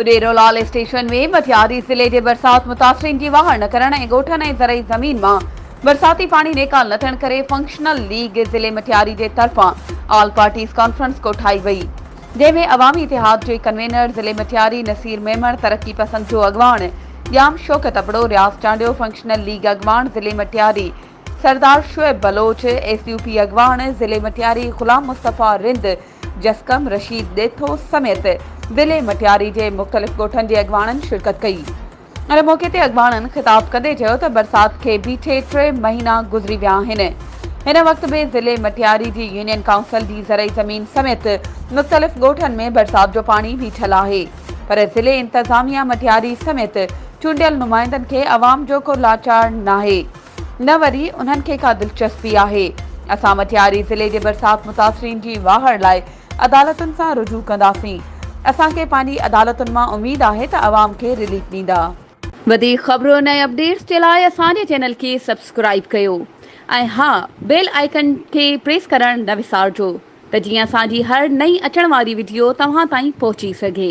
पुडेरोलाल station में मटियारी जिले के बरसात मुतासरीन की वाहड़ न करण ऐं ॻोठनि ऐं ज़रई ज़मीन मां बरसाती पानी निकाल न थियण करे फंक्शनल लीग जिले मटियारी के तरफां ऑल पार्टीज़ कॉन्फ्रेंस कोठाई वई, जंहिंमें अवामी इतिहाद के कन्वेनर जिले मटियारी नसीर मेमण, तरक्की पसंद जो अॻवान जाम शौकत अबड़ो, रियाज़ चांडियो, फंक्शनल लीग अॻवान जिले मटियारी सरदार शुएब बलोच, SUP अॻवान जिले मटियारी गुलाम मुस्तफ़ा रिंद, जसकम रशीद ॾेथो समेत जिले मटियारी के मुख़्तलिफ़ ॻोठनि के अॻवाननि शिरकत कई। अने मौके ते अॻवाननि ख़िताब कंदे चयो त बरसात के बीठे 3 महीना गुज़री विया आहिनि। हिन वक्त में जिले मटियारी की यूनियन काउंसिल की ज़रई ज़मीन समेत मुख़्तलिफ़ ॻोठनि में बरसात जो पानी बीठल है, पर जिले इंतजामिया मटियारी समेत चूंडियल नुमाइंदनि के अवाम जो को लाचार नाहे, न वरी उन्हनि के का दिलचस्पी आहे। असां मटियारी जिले के बरसात मुतासरीन की वाहड़ लाइ अदालतुनि सां रुजू कंदासीं। असांखे पंहिंजी अदालतुनि मां उम्मीद आहे त अवाम के रिलीफ ॾींदा। वधीक ख़बरुनि ऐं अपडेट्स के लाइ असांजे चैनल के सब्सक्राइब कयो ऐं हाँ, बेल आइकन के प्रेस करण न विसारजो त जीअं असांजी हर नई अचण वारी वीडियो तव्हां ताईं पहुची सघे।